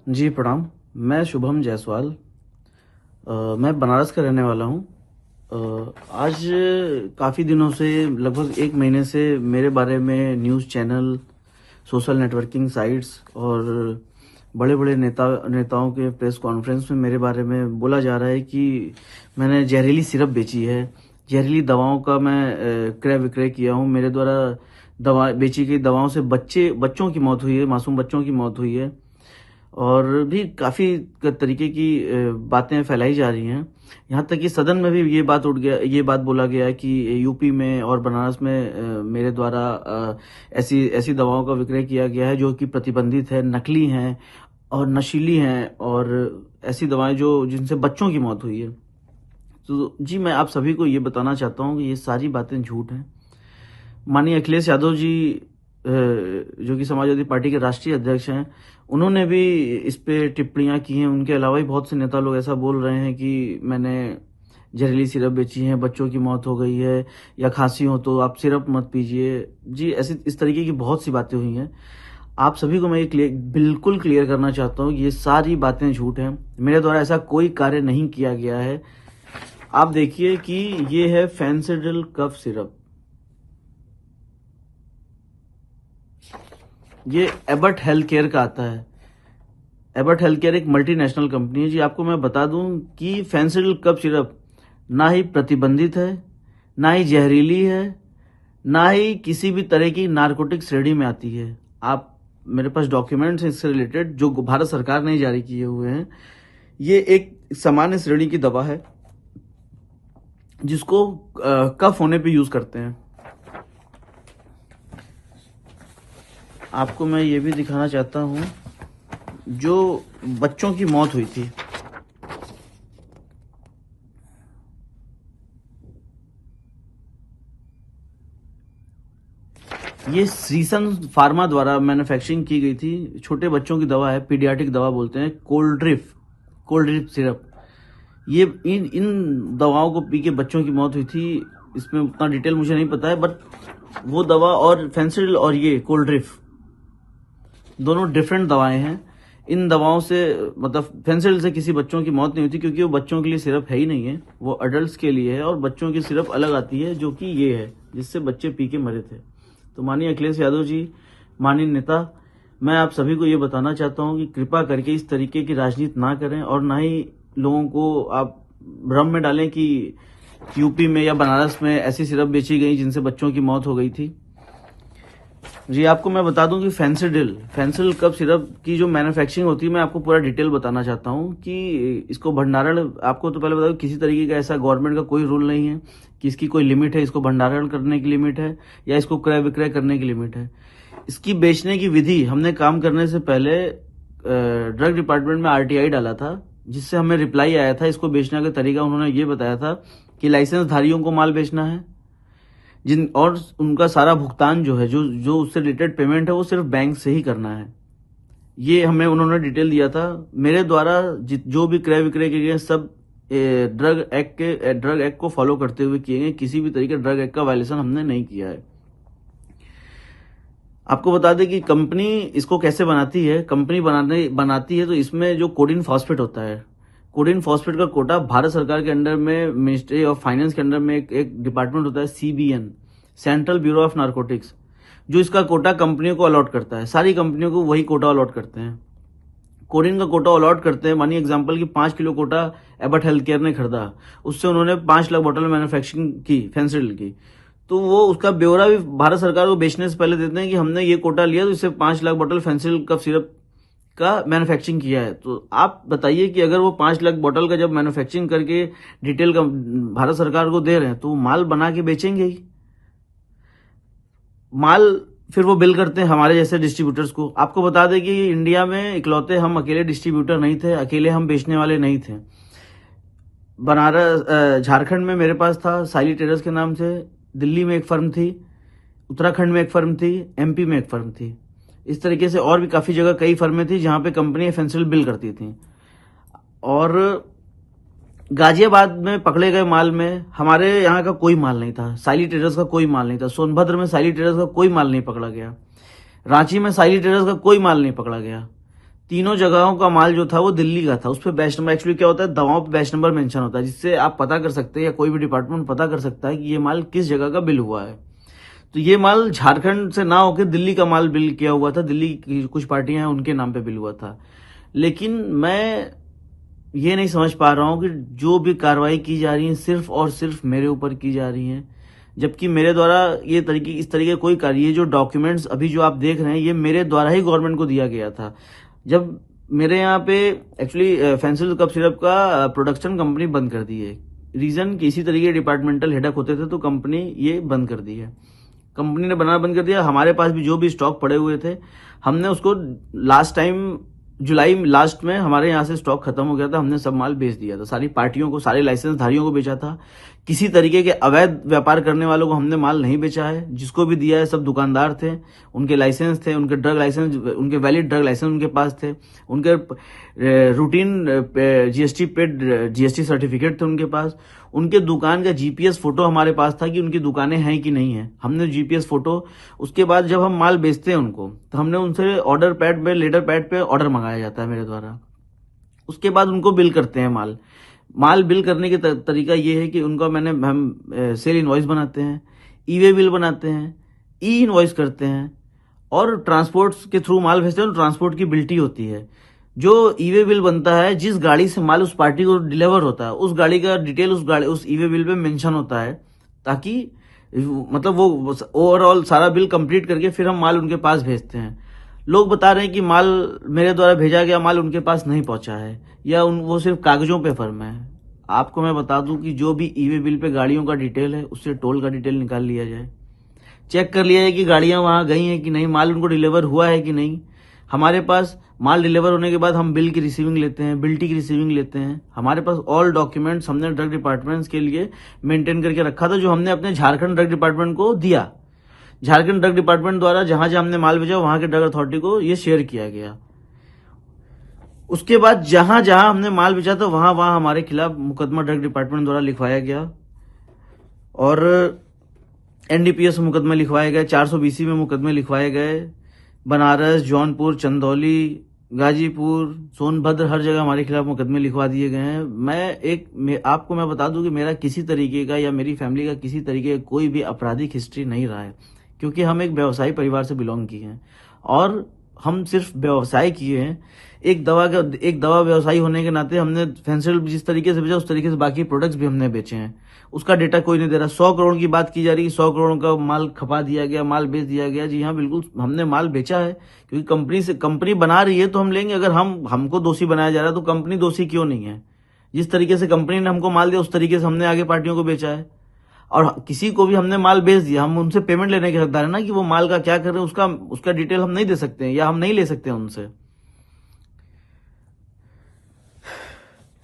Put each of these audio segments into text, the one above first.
जी प्रणाम। मैं शुभम जायसवाल। मैं बनारस का रहने वाला हूँ। आज काफ़ी दिनों से, लगभग एक महीने से मेरे बारे में news channel, social networking sites और बड़े बड़े नेताओं के प्रेस कॉन्फ्रेंस में मेरे बारे में बोला जा रहा है कि मैंने जहरीली सिरप बेची है, जहरीली दवाओं का मैं क्रय विक्रय किया हूँ। मेरे द्वारा दवा बेची गई दवाओं से बच्चों की मौत हुई है, मासूम बच्चों की मौत हुई है। और भी काफ़ी तरीके की बातें फैलाई जा रही हैं। यहाँ तक कि सदन में भी ये बात बोला गया है कि यूपी में और बनारस में मेरे द्वारा ऐसी ऐसी दवाओं का विक्रय किया गया है जो कि प्रतिबंधित है, नकली हैं और नशीली हैं, और ऐसी दवाएं जो जिनसे बच्चों की मौत हुई है। तो जी, मैं आप सभी को ये बताना चाहता हूँ कि ये सारी बातें झूठ हैं। माननीय अखिलेश यादव जी, जो कि समाजवादी पार्टी के राष्ट्रीय अध्यक्ष हैं, उन्होंने भी इस पे टिप्पणियां की हैं। उनके अलावा भी बहुत से नेता लोग ऐसा बोल रहे हैं कि मैंने जहरीली सिरप बेची है, बच्चों की मौत हो गई है, या खांसी हो तो आप सिरप मत पीजिए। जी, ऐसी इस तरीके की बहुत सी बातें हुई हैं। आप सभी को मैं ये बिल्कुल क्लियर करना चाहता हूँ कि ये सारी बातें झूठ हैं। मेरे द्वारा ऐसा कोई कार्य नहीं किया गया है। आप देखिए कि ये है फेंसिडिल कफ सिरप। ये एबट हेल्थ केयर का आता है। एबट हेल्थ केयर एक मल्टीनेशनल कंपनी है। जी, आपको मैं बता दूं कि फेंसिडिल कफ सिरप ना ही प्रतिबंधित है, ना ही जहरीली है, ना ही किसी भी तरह की नारकोटिक श्रेणी में आती है। आप, मेरे पास डॉक्यूमेंट्स हैं इससे रिलेटेड जो भारत सरकार ने जारी किए हुए हैं। ये एक सामान्य श्रेणी की दवा है जिसको कफ होने पे यूज करते हैं। आपको मैं ये भी दिखाना चाहता हूं, जो बच्चों की मौत हुई थी, ये सीसन फार्मा द्वारा मैन्युफैक्चरिंग की गई थी। छोटे बच्चों की दवा है, पीडियाट्रिक दवा बोलते हैं, कोल्ड ड्रिप सिरप। ये इन इन दवाओं को पी के बच्चों की मौत हुई थी। इसमें उतना डिटेल मुझे नहीं पता है, बट वो दवा और फेंसिडिल और ये कोल्ड ड्रिप दोनों डिफरेंट दवाएं हैं। इन दवाओं से, मतलब फेंसिडिल से किसी बच्चों की मौत नहीं हुई थी, क्योंकि वो बच्चों के लिए सिरप है ही नहीं है, वो अडल्ट्स के लिए है। और बच्चों की सिरप अलग आती है जो कि ये है, जिससे बच्चे पी के मरे थे। तो माननीय अखिलेश यादव जी, माननीय नेता, मैं आप सभी को ये बताना चाहता हूँ कि कृपा करके इस तरीके की राजनीति ना करें, और ना ही लोगों को आप भ्रम में डालें कि यूपी में या बनारस में ऐसी सिरप बेची गई जिनसे बच्चों की मौत हो गई थी। जी, आपको मैं बता दूं कि फेंसिडिल कफ सिरप की जो मैन्युफैक्चरिंग होती है, मैं आपको पूरा डिटेल बताना चाहता हूं कि इसको भंडारण, आपको तो पहले बता दूं, किसी तरीके का ऐसा गवर्नमेंट का कोई रूल नहीं है कि इसकी कोई लिमिट है, इसको भंडारण करने की लिमिट है या इसको क्रय विक्रय करने की लिमिट है। इसकी बेचने की विधि, हमने काम करने से पहले ड्रग डिपार्टमेंट में आरटीआई डाला था, जिससे हमें रिप्लाई आया था। इसको बेचने का तरीका उन्होंने ये बताया था कि लाइसेंस धारियों को माल बेचना है, और उनका सारा भुगतान जो है, जो उससे रिलेटेड पेमेंट है, वो सिर्फ बैंक से ही करना है। ये हमें उन्होंने डिटेल दिया था। मेरे द्वारा जो भी क्रय विक्रय किए गए सब ड्रग एक्ट को फॉलो करते हुए किए गए। किसी भी तरीके ड्रग एक्ट का वायलेशन हमने नहीं किया है। आपको बता दें कि कंपनी इसको कैसे बनाती है। कंपनी बनाती है तो इसमें जो कोडिन फॉस्फेट होता है, कोडिन फॉस्फेट का कोटा भारत सरकार के अंडर में, मिनिस्ट्री ऑफ फाइनेंस के अंडर में एक डिपार्टमेंट होता है, CBN, central bureau of narcotics, जो इसका कोटा कंपनियों को अलॉट करता है। सारी कंपनियों को वही कोटा अलॉट करते हैं, कोडिन का कोटा अलॉट करते हैं। मानिए एग्जांपल की 5 kilo quota Abbott health care ने खरीदा, उससे उन्होंने 5 लाख बोतल मैन्युफैक्चरिंग की फेंसिडिल की, तो वो उसका ब्यौरा भी भारत सरकार को बेचने से पहले देते हैं कि हमने ये कोटा लिया तो इससे 5 लाख बोतल फेंसिडिल कफ सिरप का मैन्युफैक्चरिंग किया है। तो आप बताइए कि अगर वो 5 लाख बोतल का जब मैन्युफैक्चरिंग करके डिटेल का भारत सरकार को दे रहे हैं, तो माल बना के बेचेंगे ही। माल फिर वो बिल करते हैं हमारे जैसे डिस्ट्रीब्यूटर्स को। आपको बता दें कि इंडिया में इकलौते हम अकेले डिस्ट्रीब्यूटर नहीं थे, अकेले हम बेचने वाले नहीं थे। बनारस, झारखंड में मेरे पास था साइली टेरर्स के नाम से, दिल्ली में एक फर्म थी, उत्तराखंड में एक फर्म थी, एमपी में एक फर्म थी। इस तरीके से और भी काफी जगह कई फर्में थी जहां पे कंपनी फेंसिडिल बिल करती थी। और गाजियाबाद में पकड़े गए माल में हमारे यहाँ का कोई माल नहीं था, साइली ट्रेडर्स का कोई माल नहीं था। सोनभद्र में साइली ट्रेडर्स का कोई माल नहीं पकड़ा गया। रांची में साइली ट्रेडर्स का कोई माल नहीं पकड़ा गया। तीनों जगहों का माल जो था वो दिल्ली का था। उस पर बैच नंबर, एक्चुअली क्या होता है, दवाओं पे बैच नंबर मेंशन होता है, जिससे आप पता कर सकते हैं या कोई भी डिपार्टमेंट पता कर सकता है कि ये माल किस जगह का बिल हुआ है। तो ये माल झारखंड से ना होकर दिल्ली का माल बिल किया हुआ था, दिल्ली की कुछ पार्टियां हैं उनके नाम पे बिल हुआ था। लेकिन मैं ये नहीं समझ पा रहा हूं कि जो भी कार्रवाई की जा रही है सिर्फ और सिर्फ मेरे ऊपर की जा रही है, जबकि मेरे द्वारा इस तरीके कोई कार्य, ये जो डॉक्यूमेंट्स अभी जो आप देख रहे हैं ये मेरे द्वारा ही गवर्नमेंट को दिया गया था। जब मेरे यहाँ पे एक्चुअली फेंसिल कफ सिरप का प्रोडक्शन कंपनी बंद कर दी है, रीजन कि इसी तरीके डिपार्टमेंटल हेडक होते थे तो कंपनी ये बंद कर दी है, कंपनी ने बनाना बंद कर दिया। हमारे पास भी जो भी स्टॉक पड़े हुए थे हमने उसको लास्ट टाइम जुलाई लास्ट में हमारे यहाँ से स्टॉक खत्म हो गया था, हमने सब माल बेच दिया था, सारी पार्टियों को, सारे लाइसेंस धारियों को बेचा था। किसी तरीके के अवैध व्यापार करने वालों को हमने माल नहीं बेचा है। जिसको भी दिया है सब दुकानदार थे, उनके लाइसेंस थे, उनके ड्रग लाइसेंस, उनके वैलिड ड्रग लाइसेंस उनके पास थे, उनके routine GST paid GST certificate थे उनके पास, उनके दुकान का जीपीएस फोटो हमारे पास था कि उनकी दुकानें हैं कि नहीं है, हमने जीपीएस फोटो। उसके बाद जब हम माल बेचते हैं उनको तो हमने उनसे ऑर्डर पैड पे, लेटर पैड पे ऑर्डर मंगाया जाता है मेरे द्वारा। उसके बाद उनको बिल करते हैं माल बिल करने के तरीका ये है कि उनका हम सेल इनवॉइस बनाते हैं, ई वे बिल बनाते हैं, ई इनवॉइस करते हैं और ट्रांसपोर्ट के थ्रू माल भेजते हैं। ट्रांसपोर्ट की बिल्टी होती है, जो ई वे बिल बनता है, जिस गाड़ी से माल उस पार्टी को डिलीवर होता है उस गाड़ी का डिटेल उस ई वे बिल पे मेंशन होता है, ताकि मतलब वो ओवरऑल सारा बिल कंप्लीट करके फिर हम माल उनके पास भेजते हैं। लोग बता रहे हैं कि माल मेरे द्वारा भेजा गया माल उनके पास नहीं पहुंचा है, या वो सिर्फ कागजों पे फर्म है। आपको मैं बता दूं कि जो भी ई वे बिल पे गाड़ियों का डिटेल है उससे टोल का डिटेल निकाल लिया जाए, चेक कर लिया जाए कि गाड़ियां वहां गई हैं कि नहीं, माल उनको डिलीवर हुआ है कि नहीं। हमारे पास माल डिलीवर होने के बाद हम बिल की रिसीविंग लेते हैं, बिल्टी की रिसीविंग लेते हैं। हमारे पास ऑल डॉक्यूमेंट्स हमने ड्रग डिपार्टमेंट्स के लिए मेंटेन करके रखा था, जो हमने अपने झारखंड ड्रग डिपार्टमेंट को दिया। झारखंड ड्रग डिपार्टमेंट द्वारा जहां जहां हमने माल भेजा वहां के ड्रग अथॉरिटी को ये शेयर किया गया। उसके बाद जहां जहां हमने माल बेचा था वहां वहां हमारे खिलाफ मुकदमा ड्रग डिपार्टमेंट द्वारा लिखवाया गया और एनडीपीएस में मुकदमे लिखवाए गए, 420 में मुकदमे लिखवाए गए। बनारस, जौनपुर, चंदौली, गाजीपुर, सोनभद्र, हर जगह हमारे खिलाफ मुकदमे लिखवा दिए गए हैं। आपको मैं बता दूं कि मेरा किसी तरीके का या मेरी फैमिली का किसी तरीके का कोई भी आपराधिक हिस्ट्री नहीं रहा है, क्योंकि हम एक व्यवसायी परिवार से बिलोंग किए हैं और हम सिर्फ व्यवसाय किए हैं। एक दवा व्यवसायी होने के नाते हमने फेंसिल जिस तरीके से बेचा उस तरीके से बाकी प्रोडक्ट्स भी हमने बेचे हैं। उसका डेटा कोई नहीं दे रहा। 100 करोड़ की बात की जा रही है, 100 करोड़ का माल खपा दिया गया, माल बेच दिया गया। जी हाँ, बिल्कुल हमने माल बेचा है, क्योंकि कंपनी बना रही है तो हम लेंगे। अगर हमको दोषी बनाया जा रहा है तो कंपनी दोषी क्यों नहीं है? जिस तरीके से कंपनी ने हमको माल दिया उस तरीके से हमने आगे पार्टियों को बेचा है। और किसी को भी हमने माल बेच दिया, हम उनसे पेमेंट लेने के हकदार है ना, कि वो माल का क्या कर रहे हैं उसका डिटेल हम नहीं दे सकते हैं या हम नहीं ले सकते हैं उनसे।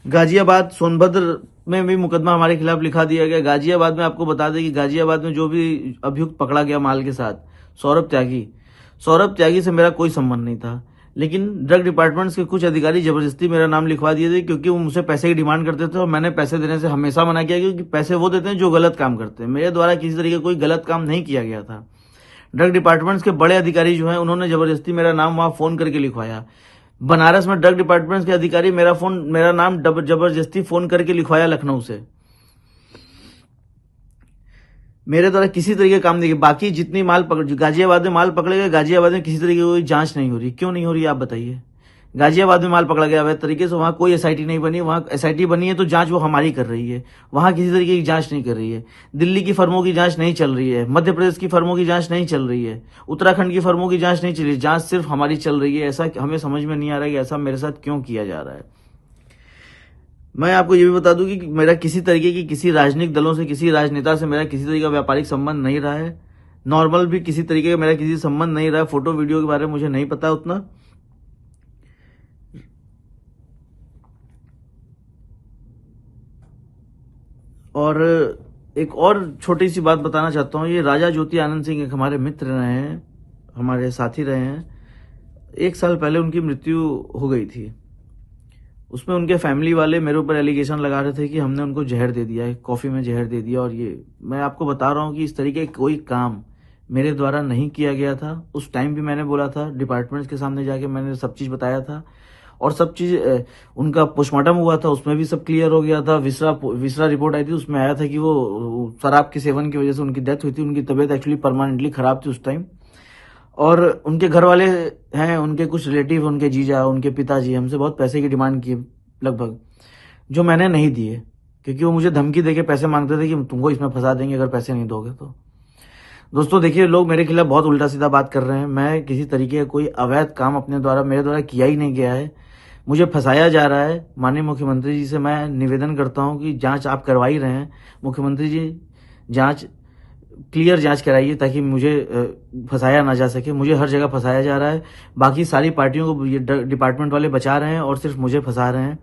गाजियाबाद, सोनभद्र में भी मुकदमा हमारे खिलाफ लिखा दिया गया। गाजियाबाद में आपको बता दें कि गाजियाबाद में जो भी अभियुक्त पकड़ा गया माल के साथ, सौरभ त्यागी से मेरा कोई संबंध नहीं था, लेकिन ड्रग डिपार्टमेंट्स के कुछ अधिकारी जबरदस्ती मेरा नाम लिखवा दिए थे, क्योंकि वो मुझसे पैसे की डिमांड करते थे और मैंने पैसे देने से हमेशा मना किया, क्योंकि पैसे वो देते हैं जो गलत काम करते हैं। मेरे द्वारा किसी तरीके कोई गलत काम नहीं किया गया था। ड्रग डिपार्टमेंट्स के बड़े अधिकारी जो हैं उन्होंने जबरदस्ती मेरा नाम वहां फोन करके लिखवाया। बनारस में ड्रग डिपार्टमेंट्स के अधिकारी मेरा नाम जबरदस्ती फोन करके लिखवाया लखनऊ से। मेरे द्वारा किसी तरीके काम नहीं किया। बाकी जितनी गाजियाबाद में माल पकड़े गए, गाजियाबाद में किसी तरीके की कोई जांच नहीं हो रही। क्यों नहीं हो रही आप बताइए? गाजियाबाद में माल पकड़ा गया अवैध तरीके से, वहां कोई एसआईटी नहीं बनी। वहां एसआईटी बनी है तो जांच वो हमारी कर रही है, वहां किसी तरीके की जांच नहीं कर रही है। दिल्ली की फर्मों की जांच नहीं चल रही है, मध्य प्रदेश की फर्मों की जांच नहीं चल रही है, उत्तराखंड की फर्मों की जांच नहीं चल रही है, जांच सिर्फ हमारी चल रही है। ऐसा हमें समझ में नहीं आ रहा है कि ऐसा मेरे साथ क्यों किया जा रहा है। मैं आपको ये भी बता दूं कि मेरा किसी तरीके की किसी राजनीतिक दलों से, किसी राजनेता से मेरा किसी तरीके का व्यापारिक संबंध नहीं रहा है। नॉर्मल भी किसी तरीके का मेरा किसी संबंध नहीं रहा है। फोटो वीडियो के बारे में मुझे नहीं पता उतना। और एक और छोटी सी बात बताना चाहता हूँ। ये राजा ज्योति आनंद सिंह एक हमारे मित्र रहे हैं, हमारे साथी रहे हैं। 1 साल पहले उनकी मृत्यु हो गई थी। उसमें उनके फैमिली वाले मेरे ऊपर एलिगेशन लगा रहे थे कि हमने उनको जहर दे दिया है, कॉफी में जहर दे दिया। और ये मैं आपको बता रहा हूँ कि इस तरीके कोई काम मेरे द्वारा नहीं किया गया था। उस टाइम भी मैंने बोला था, डिपार्टमेंट्स के सामने जाके मैंने सब चीज़ बताया था और सब चीज़ उनका पोस्टमार्टम हुआ था, उसमें भी सब क्लियर हो गया था। विसरा रिपोर्ट आई थी, उसमें आया था कि वो शराब के सेवन की वजह से उनकी डेथ हुई थी। उनकी तबीयत एक्चुअली परमानेंटली खराब थी उस टाइम। और उनके घर वाले हैं, उनके कुछ रिलेटिव, उनके जीजा, उनके पिताजी हमसे बहुत पैसे की डिमांड की लगभग, जो मैंने नहीं दिए, क्योंकि वो मुझे धमकी देके पैसे मांगते थे कि तुमको इसमें फंसा देंगे अगर पैसे नहीं दोगे तो। दोस्तों देखिए, लोग मेरे खिलाफ बहुत उल्टा सीधा बात कर रहे हैं। मैं किसी तरीके का कोई अवैध काम अपने द्वारा, मेरे द्वारा किया ही नहीं गया है। मुझे फंसाया जा रहा है। माननीय मुख्यमंत्री जी से मैं निवेदन करता हूं कि जांच आप करवा ही रहे हैं, मुख्यमंत्री जी जांच, क्लियर जांच कराइए ताकि मुझे फंसाया ना जा सके। मुझे हर जगह फंसाया जा रहा है। बाकी सारी पार्टियों को ये डिपार्टमेंट वाले बचा रहे हैं और सिर्फ मुझे फंसा रहे हैं।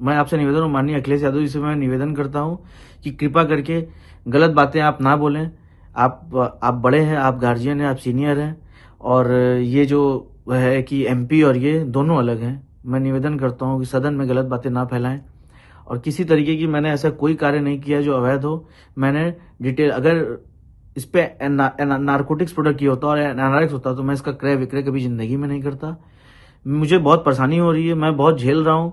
मैं आपसे निवेदन, माननीय अखिलेश यादव जी से मैं निवेदन करता हूं कि कृपा करके गलत बातें आप ना बोलें। आप बड़े हैं, आप गार्जियन हैं, आप सीनियर हैं, और ये जो है कि एमपी और ये दोनों अलग हैं। मैं निवेदन करता हूं कि सदन में गलत बातें ना फैलाएं और किसी तरीके की मैंने ऐसा कोई कार्य नहीं किया जो अवैध हो। मैंने डिटेल, अगर इस पे नारकोटिक्स प्रोडक्ट की होता और एनारॉक्स होता तो मैं इसका क्रय विक्रय कभी जिंदगी में नहीं करता। मुझे बहुत परेशानी हो रही है, मैं बहुत झेल रहा हूँ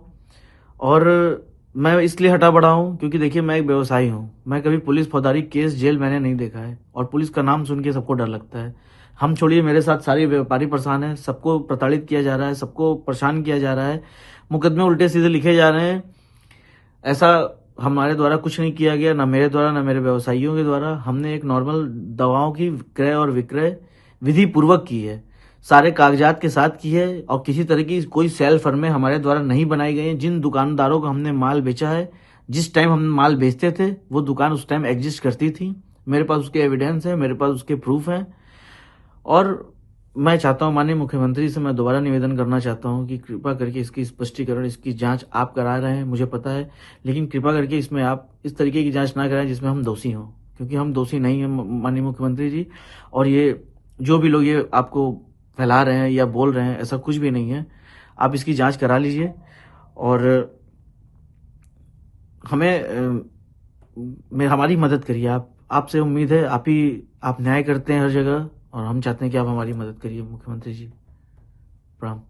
और मैं इसलिए हटा बढ़ा हूँ क्योंकि देखिए, मैं एक व्यवसायी हूँ। मैं कभी पुलिस फौजदारी केस जेल मैंने नहीं देखा है और पुलिस का नाम सुन के सबको डर लगता है। हम छोड़िए, मेरे साथ सारे व्यापारी परेशान हैं, सबको प्रताड़ित किया जा रहा है, सबको परेशान किया जा रहा है, मुकदमे उल्टे सीधे लिखे जा रहे हैं। ऐसा हमारे द्वारा कुछ नहीं किया गया, ना मेरे द्वारा ना मेरे व्यवसायियों के द्वारा। हमने एक नॉर्मल दवाओं की क्रय और विक्रय विधि पूर्वक की है, सारे कागजात के साथ की है और किसी तरह की कोई सेल फर्में हमारे द्वारा नहीं बनाई गई हैं। जिन दुकानदारों को हमने माल बेचा है, जिस टाइम हम माल बेचते थे वो दुकान उस टाइम एग्जिस्ट करती थी। मेरे पास उसके एविडेंस है, मेरे पास उसके प्रूफ हैं। और मैं चाहता हूं, माननीय मुख्यमंत्री से मैं दोबारा निवेदन करना चाहता हूं कि कृपा करके इसकी स्पष्टीकरण, इसकी जांच आप करा रहे हैं, मुझे पता है, लेकिन कृपा करके इसमें आप इस तरीके की जांच ना कराएं जिसमें हम दोषी हों, क्योंकि हम दोषी नहीं हैं माननीय मुख्यमंत्री जी। और ये जो भी लोग ये आपको फैला रहे हैं या बोल रहे हैं, ऐसा कुछ भी नहीं है। आप इसकी जांच करा लीजिए और हमारी मदद करिए। आपसे उम्मीद है, आप न्याय करते हैं हर जगह और हम चाहते हैं कि आप हमारी मदद करिए मुख्यमंत्री जी। प्रणाम।